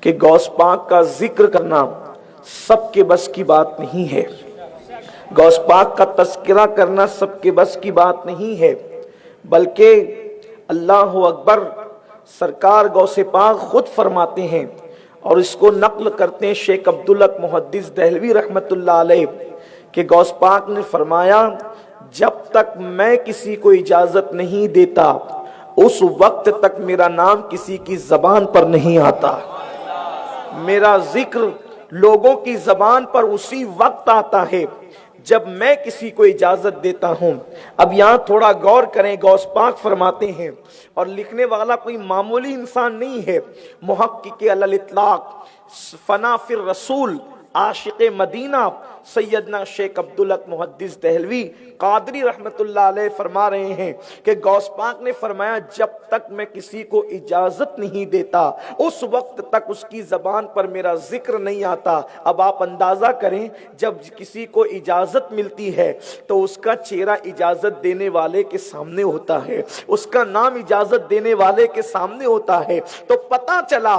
کہ غوث پاک کا ذکر کرنا سب کے بس کی بات نہیں ہے، غوث پاک کا تذکرہ کرنا سب کے بس کی بات نہیں ہے، بلکہ اللہ اکبر سرکار غوث پاک خود فرماتے ہیں اور اس کو نقل کرتے ہیں شیخ عبدالحق محدث دہلوی رحمت اللہ علیہ کہ غوث پاک نے فرمایا جب تک میں کسی کو اجازت نہیں دیتا اس وقت تک میرا نام کسی کی زبان پر نہیں آتا، میرا ذکر لوگوں کی زبان پر اسی وقت آتا ہے جب میں کسی کو اجازت دیتا ہوں۔ اب یہاں تھوڑا غور کریں، غوث پاک فرماتے ہیں اور لکھنے والا کوئی معمولی انسان نہیں ہے، محقق علی الاطلاق فنا فی الرسول عاشق مدینہ سیدنا شیخ عبدالحق محدث دہلوی قادری رحمت اللہ علیہ فرما رہے ہیں کہ غوث پاک نے فرمایا جب تک میں کسی کو اجازت نہیں دیتا اس وقت تک اس کی زبان پر میرا ذکر نہیں آتا۔ اب آپ اندازہ کریں جب کسی کو اجازت ملتی ہے تو اس کا چہرہ اجازت دینے والے کے سامنے ہوتا ہے، اس کا نام اجازت دینے والے کے سامنے ہوتا ہے، تو پتہ چلا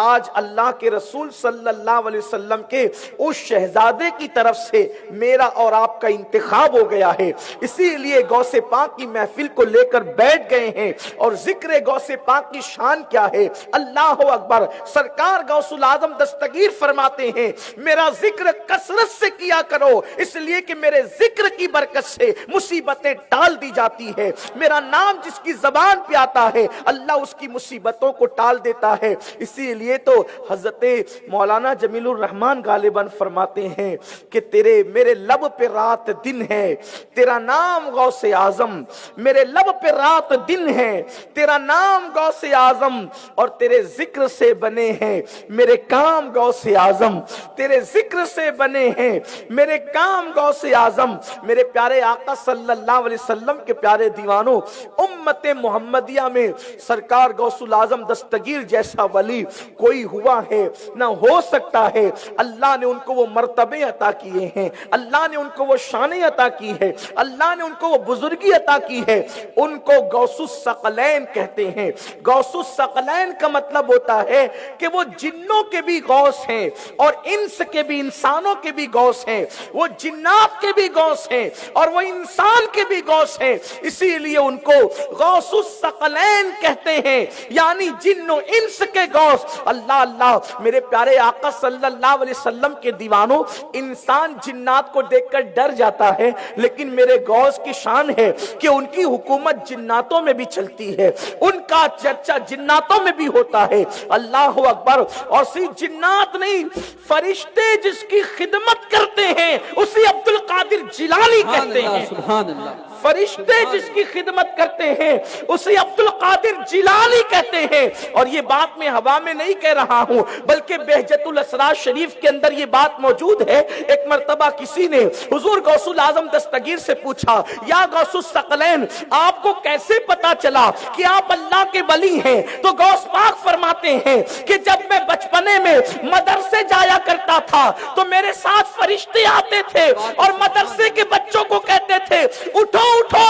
آج اللہ کے رسول صلی اللہ علیہ وسلم کے اس شہزادے کی طرف سے میرا اور آپ کا انتخاب ہو گیا ہے، اسی لیے غوث پاک کی محفل کو لے کر بیٹھ گئے ہیں۔ اور ذکر غوث پاک کی شان کیا ہے، اللہ اکبر، سرکار غوث العظم دستگیر فرماتے ہیں میرا ذکر کثرت سے کیا کرو اس لیے کہ میرے ذکر کی برکت سے مصیبتیں ٹال دی جاتی ہے، میرا نام جس کی زبان پہ آتا ہے اللہ اس کی مصیبتوں کو ٹال دیتا ہے۔ اسی لیے تو حضرت مولانا جمیل الرحمن غالباً فرماتے ہیں کہ تیرے میرے لب پہ رات دن ہے تیرا نام غوث اعظم، میرے لب پہ رات دن ہے تیرا نام غوث اعظم، اور تیرے ذکر سے بنے ہیں میرے کام غوث اعظم، تیرے ذکر سے بنے ہیں میرے کام غوث اعظم۔ میرے پیارے آقا صلی اللہ علیہ وسلم کے پیارے دیوانوں، امت محمدیہ میں سرکار غوث العظم دستگیر جیسا ولی کوئی ہوا ہے نہ ہو سکتا ہے۔ اللہ نے ان کو وہ مرتبے عطا کیے ہیں، اللہ نے ان کو وہ شانیں عطا کی ہے، اللہ نے ان کو وہ بزرگی عطا کی ہے، ان کو غوث الثقلین کہتے ہیں۔ غوث الثقلین کا مطلب ہوتا ہے کہ وہ جنوں کے بھی غوث ہیں اور انس کے بھی، انسانوں کے بھی غوث ہیں، وہ جنات کے بھی غوث ہیں اور وہ انسان کے بھی غوث ہیں، اسی لیے ان کو غوث الثقلین کہتے ہیں، یعنی جن و انس کے غوث۔ اللہ اللہ، میرے پیارے آقا صلی اللہ علیہ وسلم کے دیوانوں، انسان جنات کو دیکھ کر ڈر جاتا ہے، لیکن میرے غوث کی شان ہے کہ ان کی حکومت جناتوں میں بھی چلتی ہے، ان کا چرچا جناتوں میں بھی ہوتا ہے۔ اللہ اکبر، اور صرف جنات نہیں، فرشتے جس کی خدمت کرتے ہیں اسے عبد القادر جیلانی کہتے ہیں۔ سبحان اللہ، فرشتے جس کی خدمت کرتے ہیں اسے عبد القادر جیلانی کہتے ہیں۔ اور یہ بات میں ہوا میں نہیں کہہ رہا ہوں بلکہ بہجت الاسرار شریف کے اندر یہ بات موجود ہے۔ ایک مرتبہ کسی نے حضور غوث العظم دستگیر سے پوچھا، یا غوث الثقلین آپ کو کیسے پتا چلا کہ آپ اللہ کے ولی ہیں؟ تو غوث پاک فرماتے ہیں کہ جب میں بچپنے میں مدرسے جایا کرتا تھا تو میرے ساتھ فرشتے آتے تھے اور مدرسے کے بچوں کو کہتے تھے اٹھو اٹھو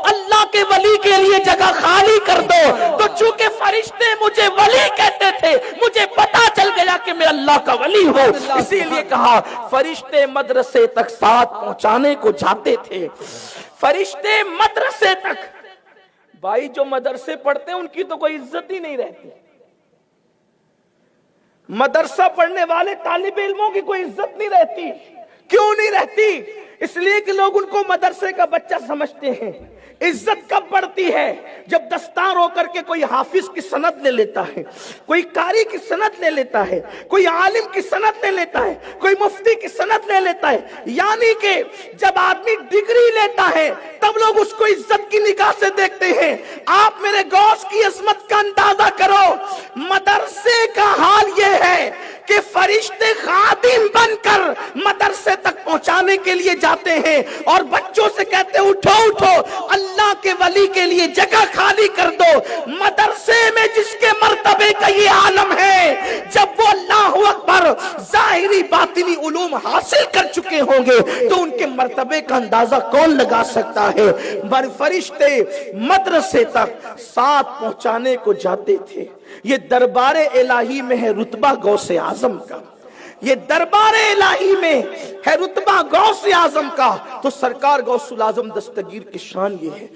اللہ کے ولی کے لیے جگہ خالی کر دو، تو چونکہ فرشتے مجھے ولی کہتے تھے مجھے پتا چل گیا کہ میں اللہ کا ولی ہوں، اسی لیے کہا فرشتے مدرسے تک ساتھ پہنچانے کو جاتے تھے، فرشتے مدرسے تک۔ بھائی جو مدرسے پڑھتے ہیں ان کی تو کوئی عزت ہی نہیں رہتی، مدرسہ پڑھنے والے طالب علموں کی کوئی عزت نہیں رہتی۔ کیوں نہیں رہتی؟ اس لیے کہ لوگ ان کو مدرسے کا بچہ سمجھتے ہیں۔ عزت کب بڑھتی ہے؟ جب دستار ہو کر کے کوئی حافظ کی سند لے لیتا ہے، کوئی قاری کی سند لے لیتا ہے، کوئی عالم کی سند لے لیتا ہے، کوئی مفتی کی سند لے لیتا ہے، یعنی کہ جب آدمی ڈگری لیتا ہے تب لوگ اس کو عزت کی نگاہ سے دیکھتے ہیں۔ آپ میرے غوث کی عظمت کا اندازہ کرو، مدرسے کا حال یہ ہے کہ فرشتے خادم بن کر مدرسے تک پہنچانے کے لیے جاتے ہیں اور بچوں سے کہتے ہیں اٹھو اٹھو اللہ کے ولی کے لیے جگہ خالی کر دو۔ مدرسے میں جس کے مرتبے کا یہ عالم ہے، جب وہ اللہ اکبر ظاہری باطنی علوم حاصل کر چکے ہوں گے تو ان کے مرتبے کا اندازہ کون لگا سکتا ہے۔ فرشتے مدرسے تک ساتھ پہنچانے کو جاتے تھے۔ یہ دربار الہی میں ہے رتبہ غوث اعظم کا، یہ دربار الہی میں ہے رتبہ غوث اعظم کا، تو سرکار غوث الاعظم دستگیر کی شان یہ ہے